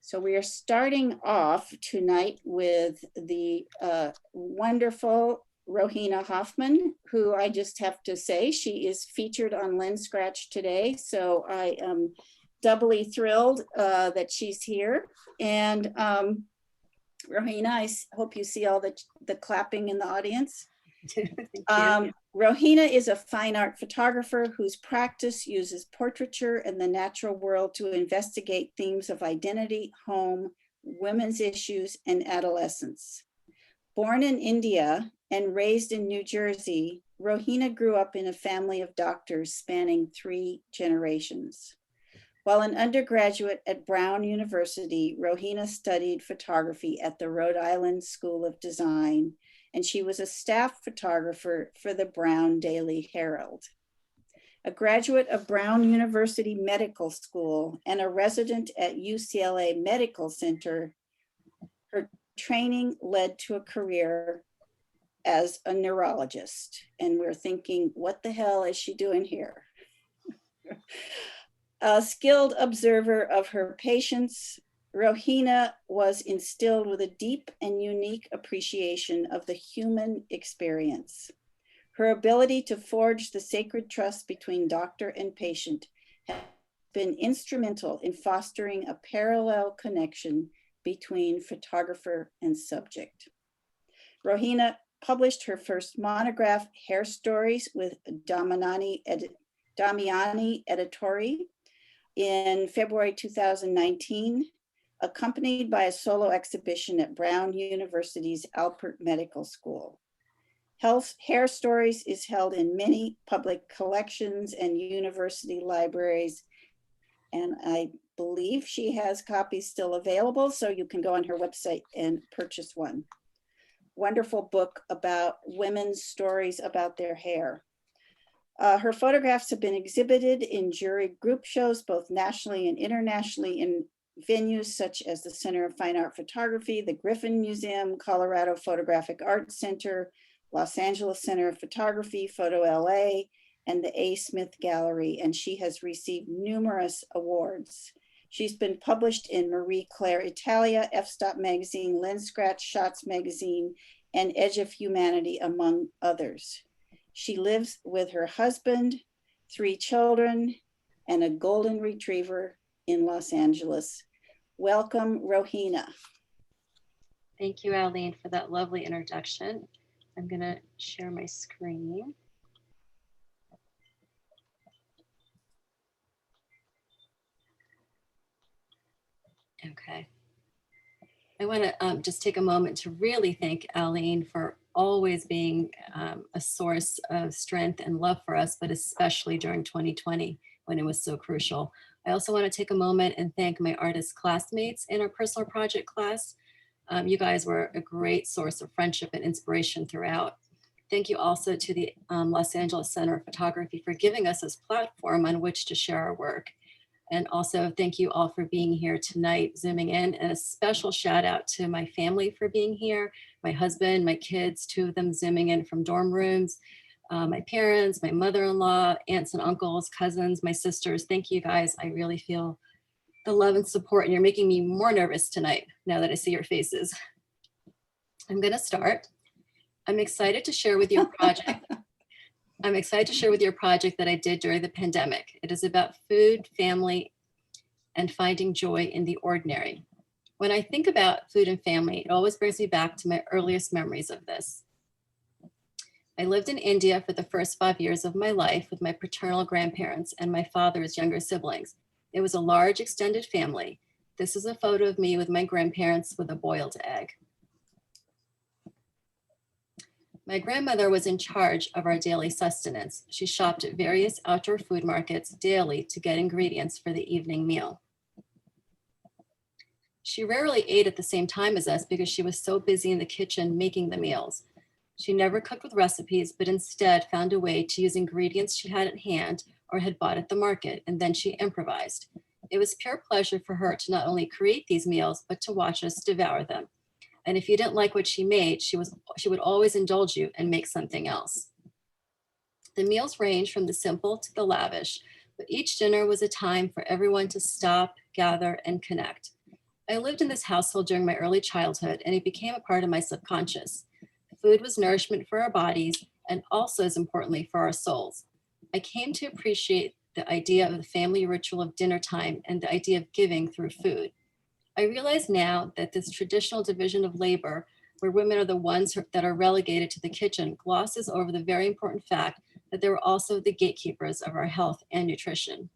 So we are starting off tonight with the wonderful Rohina Hoffman, who I just have to say, she is featured on Lens Scratch today. So I am doubly thrilled that she's here. And Rohina, I hope you see all the clapping in the audience. Rohina is a fine art photographer whose practice uses portraiture and the natural world to investigate themes of identity, home, women's issues, and adolescence. Born in India and raised in New Jersey, Rohina grew up in a family of doctors spanning 3 generations. While an undergraduate at Brown University, Rohina studied photography at the Rhode Island School of Design, and she was a staff photographer for the Brown Daily Herald. A graduate of Brown University Medical School and a resident at UCLA Medical Center, her training led to a career as a neurologist. And we're thinking, what the hell is she doing here? A skilled observer of her patients, Rohina was instilled with a deep and unique appreciation of the human experience. Her ability to forge the sacred trust between doctor and patient has been instrumental in fostering a parallel connection between photographer and subject. Rohina published her first monograph, Hair Stories, with Damiani Editori in February 2019, accompanied by a solo exhibition at Brown University's Alpert Medical School. Hair Stories is held in many public collections and university libraries, and I believe she has copies still available, so you can go on her website and purchase one. Wonderful book about women's stories about their hair. Her photographs have been exhibited in jury group shows, both nationally and internationally, in venues such as the Center of Fine Art Photography, the Griffin Museum, Colorado Photographic Arts Center, Los Angeles Center of Photography, Photo LA, and the A. Smith Gallery, and she has received numerous awards. She's been published in Marie Claire Italia, F-Stop Magazine, Lens Scratch, Shots Magazine, and Edge of Humanity, among others. She lives with her husband, 3 children, and a golden retriever in Los Angeles. Welcome, Rohina. Thank you, Aline, for that lovely introduction. I'm gonna share my screen. Okay. I wanna just take a moment to really thank Aline for always being a source of strength and love for us, but especially during 2020 when it was so crucial. I also want to take a moment and thank my artist classmates in our personal project class. You guys were a great source of friendship and inspiration throughout. Thank you also to the Los Angeles Center of Photography for giving us this platform on which to share our work. And also thank you all for being here tonight, Zooming in, and a special shout out to my family for being here, my husband, my kids, 2 of them Zooming in from dorm rooms, my parents, my mother-in-law, aunts and uncles, cousins, my sisters. Thank you guys. I really feel the love and support, and you're making me more nervous tonight now that I see your faces. I'm gonna start. I'm excited to share with you a project. I'm excited to share with you a project that I did during the pandemic. It is about food, family, and finding joy in the ordinary. When I think about food and family, it always brings me back to my earliest memories of this. I lived in India for the first 5 years of my life with my paternal grandparents and my father's younger siblings. It was a large extended family. This is a photo of me with my grandparents with a boiled egg. My grandmother was in charge of our daily sustenance. She shopped at various outdoor food markets daily to get ingredients for the evening meal. She rarely ate at the same time as us because she was so busy in the kitchen making the meals. She never cooked with recipes, but instead found a way to use ingredients she had at hand or had bought at the market, and then she improvised. It was pure pleasure for her to not only create these meals, but to watch us devour them. And if you didn't like what she made, she would always indulge you and make something else. The meals ranged from the simple to the lavish, but each dinner was a time for everyone to stop, gather, and connect. I lived in this household during my early childhood, and it became a part of my subconscious. Food was nourishment for our bodies and also, as importantly, for our souls. I came to appreciate the idea of the family ritual of dinner time and the idea of giving through food. I realize now that this traditional division of labor, where women are the ones that are relegated to the kitchen, glosses over the very important fact that they were also the gatekeepers of our health and nutrition.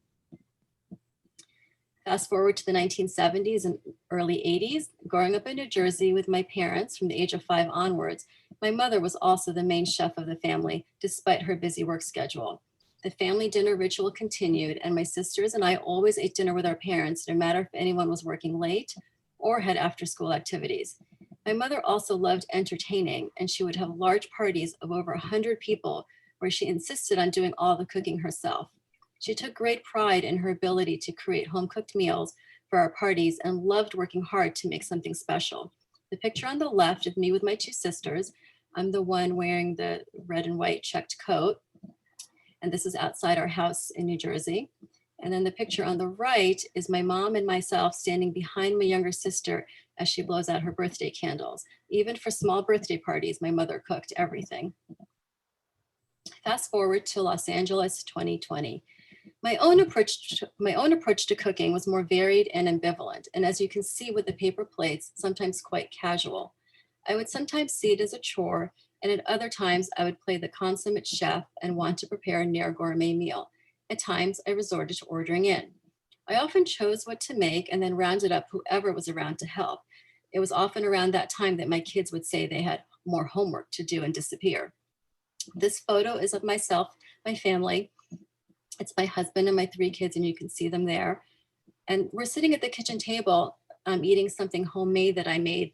Fast forward to the 1970s and early 80s, growing up in New Jersey with my parents from the age of 5 onwards, my mother was also the main chef of the family, despite her busy work schedule. The family dinner ritual continued, and my sisters and I always ate dinner with our parents, no matter if anyone was working late or had after-school activities. My mother also loved entertaining, and she would have large parties of over 100 people where she insisted on doing all the cooking herself. She took great pride in her ability to create home-cooked meals for our parties and loved working hard to make something special. The picture on the left of me with my 2 sisters, I'm the one wearing the red and white checked coat, and this is outside our house in New Jersey. And then the picture on the right is my mom and myself standing behind my younger sister as she blows out her birthday candles. Even for small birthday parties, my mother cooked everything. Fast forward to Los Angeles 2020. My own approach to cooking was more varied and ambivalent, and as you can see with the paper plates, sometimes quite casual. I would sometimes see it as a chore, and at other times I would play the consummate chef and want to prepare a near gourmet meal. At times I resorted to ordering in. I often chose what to make and then rounded up whoever was around to help. It was often around that time that my kids would say they had more homework to do and disappear. This photo is of myself, my family. It's my husband and my 3 kids, and you can see them there. And we're sitting at the kitchen table eating something homemade that I made.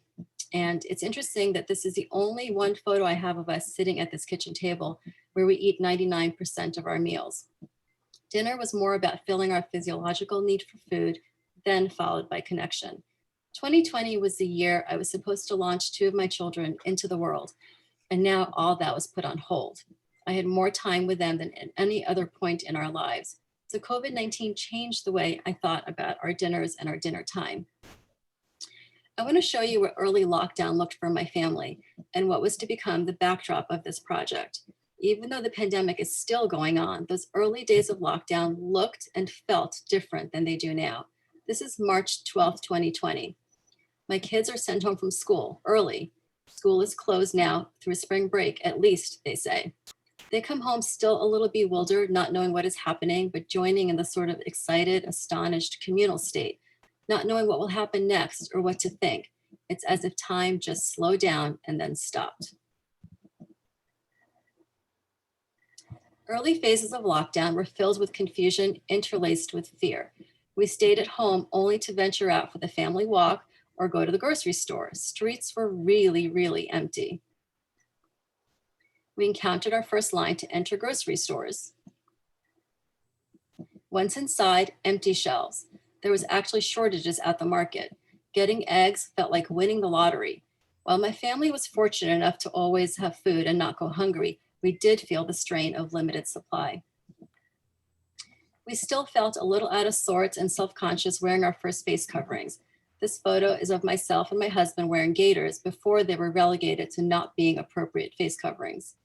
And it's interesting that this is the only one photo I have of us sitting at this kitchen table where we eat 99% of our meals. Dinner was more about filling our physiological need for food, then followed by connection. 2020 was the year I was supposed to launch 2 of my children into the world, and now all that was put on hold. I had more time with them than at any other point in our lives. So COVID-19 changed the way I thought about our dinners and our dinner time. I want to show you what early lockdown looked for my family and what was to become the backdrop of this project. Even though the pandemic is still going on, those early days of lockdown looked and felt different than they do now. This is March 12th, 2020. My kids are sent home from school early. School is closed now through spring break, at least, they say. They come home still a little bewildered, not knowing what is happening, but joining in the sort of excited, astonished communal state, not knowing what will happen next or what to think. It's as if time just slowed down and then stopped. Early phases of lockdown were filled with confusion interlaced with fear. We stayed at home only to venture out for the family walk or go to the grocery store. Streets were really, really empty. We encountered our first line to enter grocery stores. Once inside, empty shelves. There was actually shortages at the market. Getting eggs felt like winning the lottery. While my family was fortunate enough to always have food and not go hungry, we did feel the strain of limited supply. We still felt a little out of sorts and self-conscious wearing our first face coverings. This photo is of myself and my husband wearing gaiters before they were relegated to not being appropriate face coverings.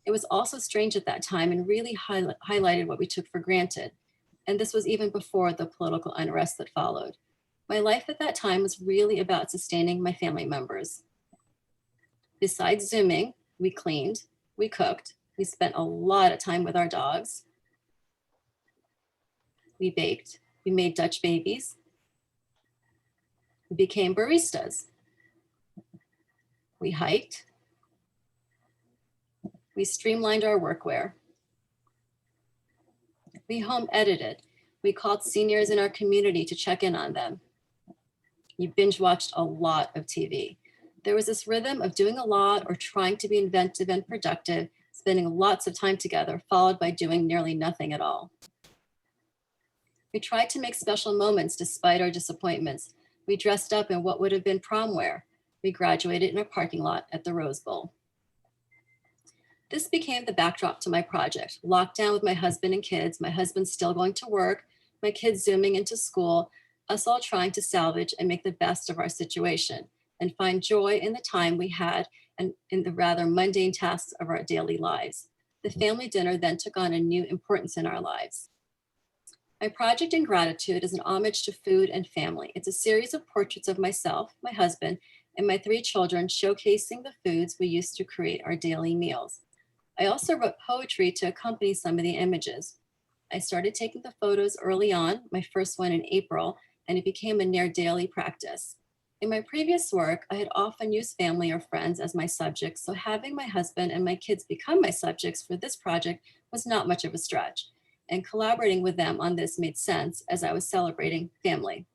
It was also strange at that time and really highlighted what we took for granted. And this was even before the political unrest that followed. My life at that time was really about sustaining my family members. Besides Zooming, we cleaned, we cooked, we spent a lot of time with our dogs. We baked, we made Dutch babies. We became baristas. We hiked. We streamlined our workwear. We home edited. We called seniors in our community to check in on them. You binge watched a lot of TV. There was this rhythm of doing a lot or trying to be inventive and productive, spending lots of time together, followed by doing nearly nothing at all. We tried to make special moments despite our disappointments. We dressed up in what would have been prom wear. We graduated in a parking lot at the Rose Bowl. This became the backdrop to my project. Lockdown with my husband and kids, my husband still going to work, my kids Zooming into school, us all trying to salvage and make the best of our situation and find joy in the time we had and in the rather mundane tasks of our daily lives. The family dinner then took on a new importance in our lives. My project in gratitude is an homage to food and family. It's a series of portraits of myself, my husband, and my 3 children showcasing the foods we used to create our daily meals. I also wrote poetry to accompany some of the images. I started taking the photos early on, my first one in April, and it became a near daily practice. In my previous work, I had often used family or friends as my subjects, so having my husband and my kids become my subjects for this project was not much of a stretch, and collaborating with them on this made sense as I was celebrating family.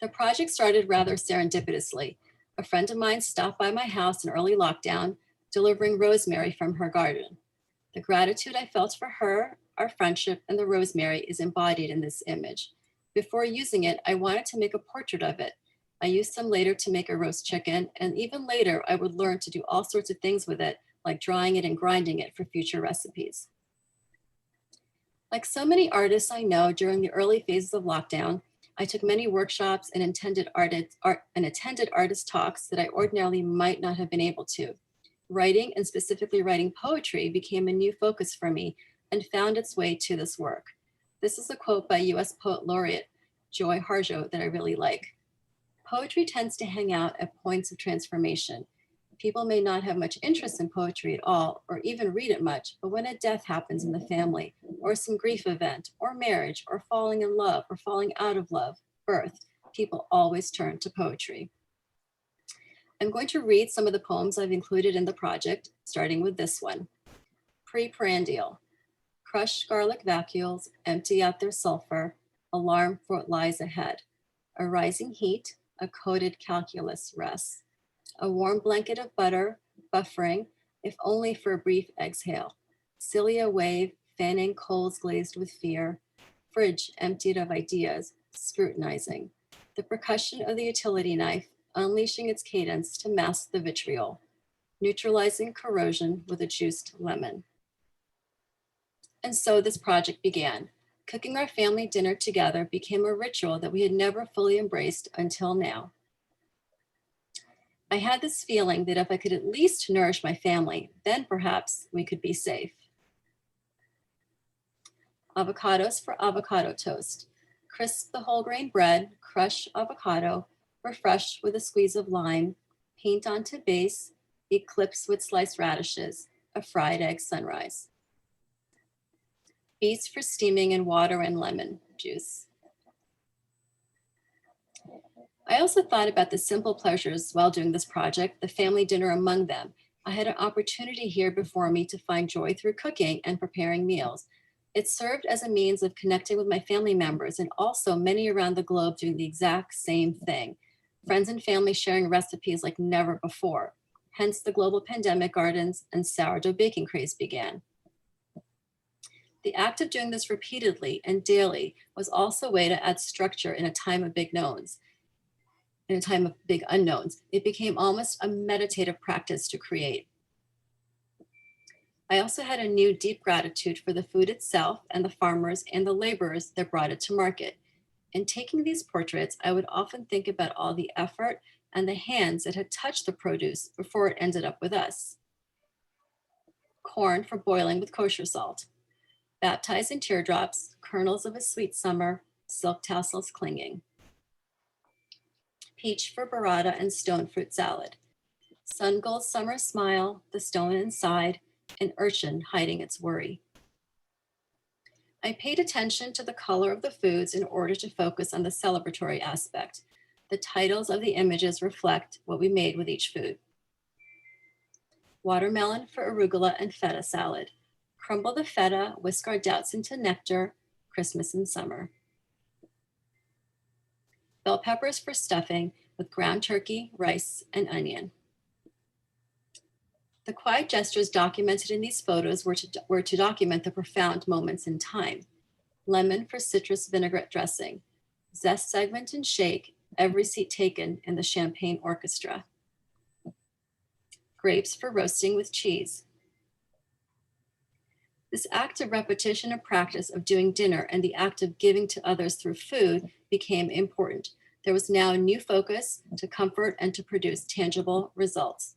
The project started rather serendipitously. A friend of mine stopped by my house in early lockdown, delivering rosemary from her garden. The gratitude I felt for her, our friendship, and the rosemary is embodied in this image. Before using it, I wanted to make a portrait of it. I used some later to make a roast chicken, and even later, I would learn to do all sorts of things with it, like drying it and grinding it for future recipes. Like so many artists I know during the early phases of lockdown, I took many workshops and attended artist talks that I ordinarily might not have been able to. Writing, and specifically writing poetry, became a new focus for me and found its way to this work. This is a quote by US Poet Laureate Joy Harjo that I really like. Poetry tends to hang out at points of transformation. People may not have much interest in poetry at all, or even read it much, but when a death happens in the family, or some grief event, or marriage, or falling in love, or falling out of love, birth, people always turn to poetry. I'm going to read some of the poems I've included in the project, starting with this one. Preprandial. Crushed garlic vacuoles empty out their sulfur, alarm for what lies ahead. A rising heat, a coated calculus rests. A warm blanket of butter, buffering, if only for a brief exhale. Cilia wave, fanning coals glazed with fear. Fridge emptied of ideas, scrutinizing. The percussion of the utility knife, unleashing its cadence to mask the vitriol. Neutralizing corrosion with a juiced lemon. And so this project began. Cooking our family dinner together became a ritual that we had never fully embraced until now. I had this feeling that if I could at least nourish my family, then perhaps we could be safe. Avocados for avocado toast. Crisp the whole grain bread, crush avocado, refresh with a squeeze of lime, paint onto base, eclipse with sliced radishes, a fried egg sunrise. Beets for steaming in water and lemon juice. I also thought about the simple pleasures while doing this project, the family dinner among them. I had an opportunity here before me to find joy through cooking and preparing meals. It served as a means of connecting with my family members and also many around the globe doing the exact same thing. Friends and family sharing recipes like never before. Hence the global pandemic gardens and sourdough baking craze began. The act of doing this repeatedly and daily was also a way to add structure in a time of big knowns. In a time of big unknowns, it became almost a meditative practice to create. I also had a new deep gratitude for the food itself and the farmers and the laborers that brought it to market. In taking these portraits, I would often think about all the effort and the hands that had touched the produce before it ended up with us. Corn for boiling with kosher salt. Baptized in teardrops, kernels of a sweet summer, silk tassels clinging. Peach for burrata and stone fruit salad. Sun gold summer smile, the stone inside, an urchin hiding its worry. I paid attention to the color of the foods in order to focus on the celebratory aspect. The titles of the images reflect what we made with each food. Watermelon for arugula and feta salad. Crumble the feta, whisk our doubts into nectar, Christmas in summer. Bell peppers for stuffing with ground turkey, rice, and onion. The quiet gestures documented in these photos were to document the profound moments in time. Lemon for citrus vinaigrette dressing. Zest segment and shake, every seat taken in the champagne orchestra. Grapes for roasting with cheese. This act of repetition and practice of doing dinner and the act of giving to others through food became important. There was now a new focus to comfort and to produce tangible results.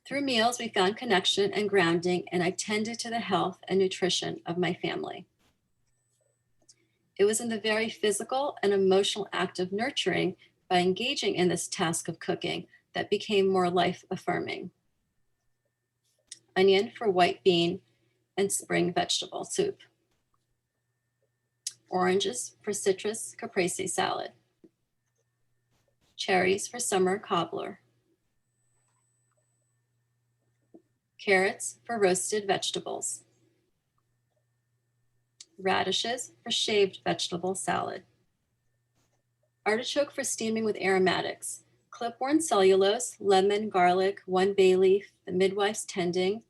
Through meals, we found connection and grounding, and I tended to the health and nutrition of my family. It was in the very physical and emotional act of nurturing by engaging in this task of cooking that became more life affirming. Onion for white bean and spring vegetable soup. Oranges for citrus caprese salad. Cherries for summer cobbler. Carrots for roasted vegetables. Radishes for shaved vegetable salad. Artichoke for steaming with aromatics. Clipboard cellulose, lemon, garlic, 1 bay leaf, the midwife's tending,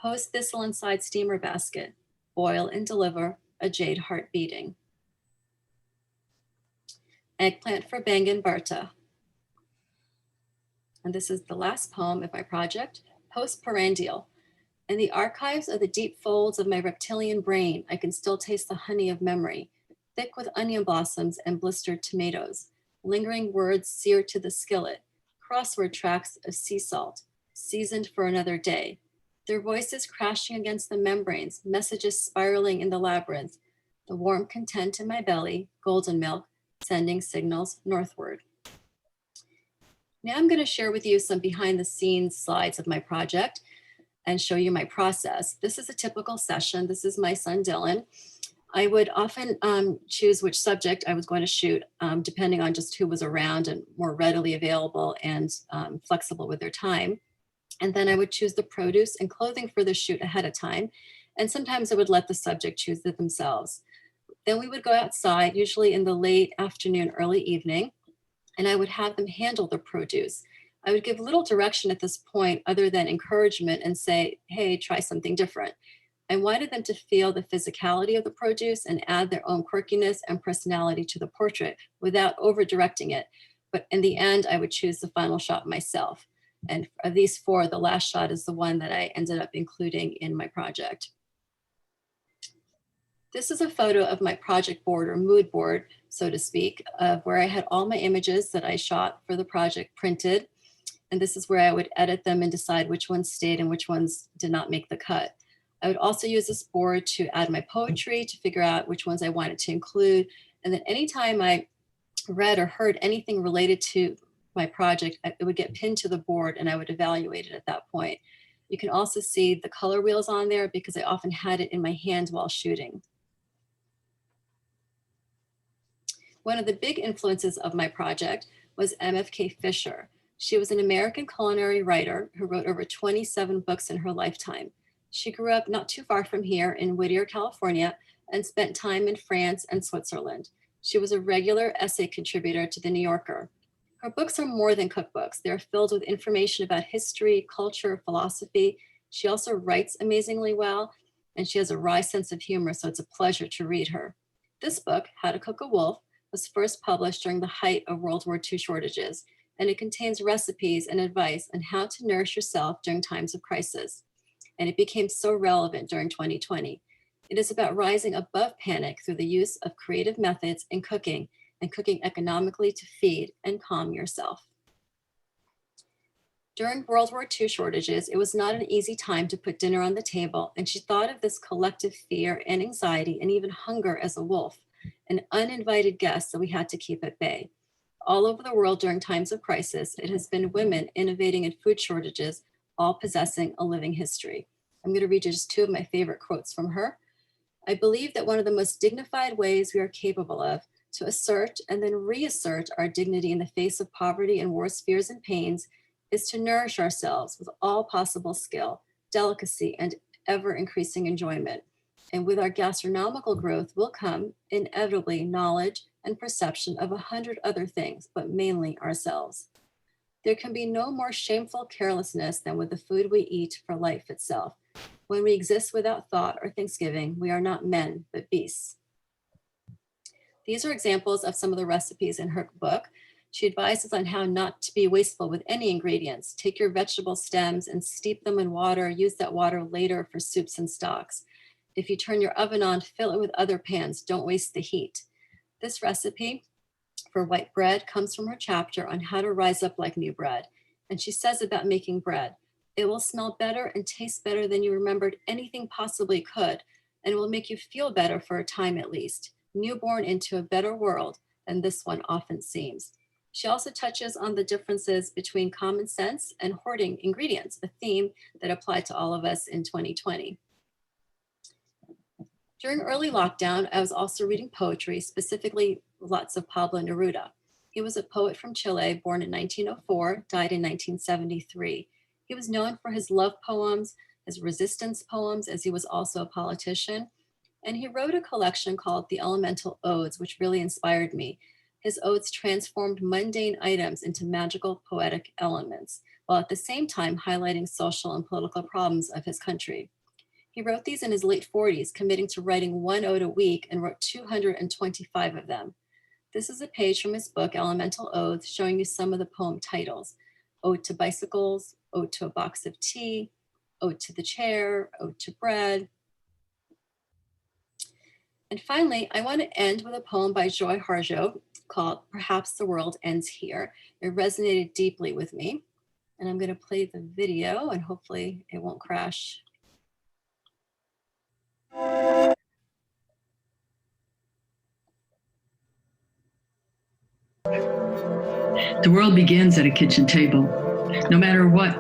post thistle inside steamer basket, boil and deliver, a jade heart beating. Eggplant for Bangan Barta. And this is the last poem of my project, Postprandial. In the archives of the deep folds of my reptilian brain, I can still taste the honey of memory, thick with onion blossoms and blistered tomatoes, lingering words seared to the skillet, crossword tracks of sea salt, seasoned for another day, their voices crashing against the membranes, messages spiraling in the labyrinth, the warm content in my belly, golden milk, sending signals northward. Now I'm going to share with you some behind the scenes slides of my project and show you my process. This is a typical session. This is my son, Dylan. I would often choose which subject I was going to shoot, depending on just who was around and more readily available and flexible with their time. And then I would choose the produce and clothing for the shoot ahead of time. And sometimes I would let the subject choose it themselves. Then we would go outside, usually in the late afternoon, early evening, and I would have them handle the produce. I would give little direction at this point other than encouragement and say, hey, try something different. I wanted them to feel the physicality of the produce and add their own quirkiness and personality to the portrait without over directing it. But in the end, I would choose the final shot myself. And of these 4, the last shot is the one that I ended up including in my project. This is a photo of my project board or mood board, so to speak, of where I had all my images that I shot for the project printed. And this is where I would edit them and decide which ones stayed and which ones did not make the cut. I would also use this board to add my poetry to figure out which ones I wanted to include. And then anytime I read or heard anything related to my project, it would get pinned to the board and I would evaluate it at that point. You can also see the color wheels on there because I often had it in my hand while shooting. One of the big influences of my project was MFK Fisher. She was an American culinary writer who wrote over 27 books in her lifetime. She grew up not too far from here in Whittier, California, and spent time in France and Switzerland. She was a regular essay contributor to The New Yorker. Her books are more than cookbooks. They're filled with information about history, culture, philosophy. She also writes amazingly well, and she has a wry sense of humor, so it's a pleasure to read her. This book, How to Cook a Wolf, was first published during the height of World War II shortages, and it contains recipes and advice on how to nourish yourself during times of crisis. And it became so relevant during 2020. It is about rising above panic through the use of creative methods in cooking and cooking economically to feed and calm yourself. During World War II shortages, it was not an easy time to put dinner on the table, and she thought of this collective fear and anxiety and even hunger as a wolf, an uninvited guest that we had to keep at bay. All over the world during times of crisis, it has been women innovating in food shortages, all possessing a living history. I'm going to read you just 2 of my favorite quotes from her. I believe that one of the most dignified ways we are capable of to assert and then reassert our dignity in the face of poverty and war's fears and pains is to nourish ourselves with all possible skill, delicacy, and ever increasing enjoyment. And with our gastronomical growth will come inevitably knowledge and perception of 100 other things, but mainly ourselves. There can be no more shameful carelessness than with the food we eat for life itself. When we exist without thought or thanksgiving, we are not men, but beasts. These are examples of some of the recipes in her book. She advises on how not to be wasteful with any ingredients. Take your vegetable stems and steep them in water. Use that water later for soups and stocks. If you turn your oven on, fill it with other pans. Don't waste the heat. This recipe for white bread comes from her chapter on how to rise up like new bread. And she says about making bread, it will smell better and taste better than you remembered anything possibly could, and it will make you feel better for a time at least, newborn into a better world than this one often seems. She also touches on the differences between common sense and hoarding ingredients, a theme that applied to all of us in 2020. During early lockdown, I was also reading poetry, specifically lots of Pablo Neruda. He was a poet from Chile, born in 1904, died in 1973. He was known for his love poems, his resistance poems, as he was also a politician. And he wrote a collection called The Elemental Odes, which really inspired me. His odes transformed mundane items into magical poetic elements, while at the same time highlighting social and political problems of his country. He wrote these in his late 40s, committing to writing one ode a week, and wrote 225 of them. This is a page from his book, Elemental Odes, showing you some of the poem titles: Ode to Bicycles, Ode to a Box of Tea, Ode to the Chair, Ode to Bread. And finally, I want to end with a poem by Joy Harjo called Perhaps the World Ends Here. It resonated deeply with me. And I'm going to play the video and hopefully it won't crash. The world begins at a kitchen table. No matter what,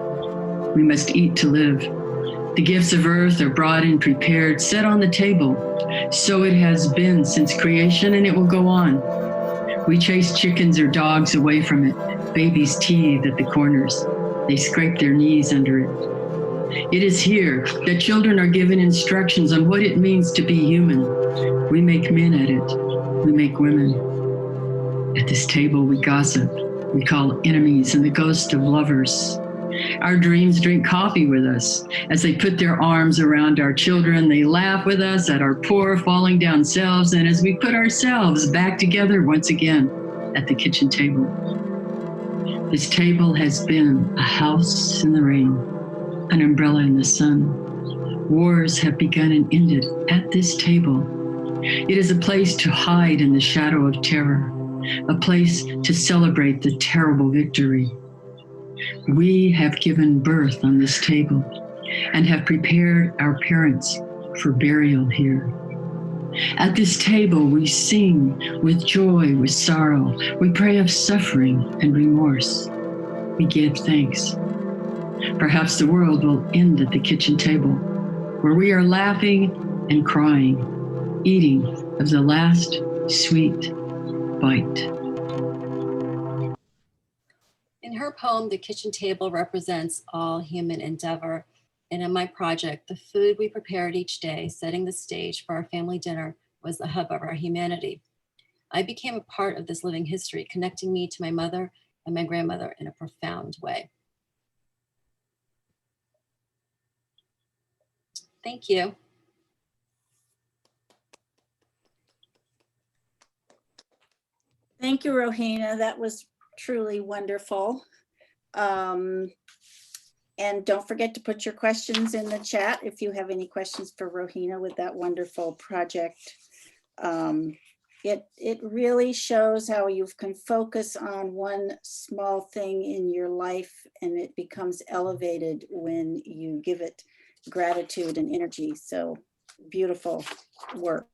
we must eat to live. The gifts of earth are brought in prepared, set on the table. So it has been since creation, and it will go on. We chase chickens or dogs away from it. Babies teethe at the corners. They scrape their knees under it. It is here that children are given instructions on what it means to be human. We make men at it. We make women. At this table, we gossip. We call enemies and the ghost of lovers. Our dreams drink coffee with us. As they put their arms around our children, they laugh with us at our poor falling down selves. And as we put ourselves back together once again at the kitchen table. This table has been a house in the rain, an umbrella in the sun. Wars have begun and ended at this table. It is a place to hide in the shadow of terror, a place to celebrate the terrible victory. We have given birth on this table and have prepared our parents for burial here. At this table, we sing with joy, with sorrow. We pray of suffering and remorse. We give thanks. Perhaps the world will end at the kitchen table, where we are laughing and crying, eating of the last sweet bite. In her poem, the kitchen table represents all human endeavor. And in my project, the food we prepared each day, setting the stage for our family dinner, was the hub of our humanity. I became a part of this living history, connecting me to my mother and my grandmother in a profound way. Thank you. Thank you, Rohina. That was truly wonderful. And don't forget to put your questions in the chat if you have any questions for Rohina with that wonderful project. It really shows how you can focus on one small thing in your life and it becomes elevated when you give it gratitude and energy. So beautiful work.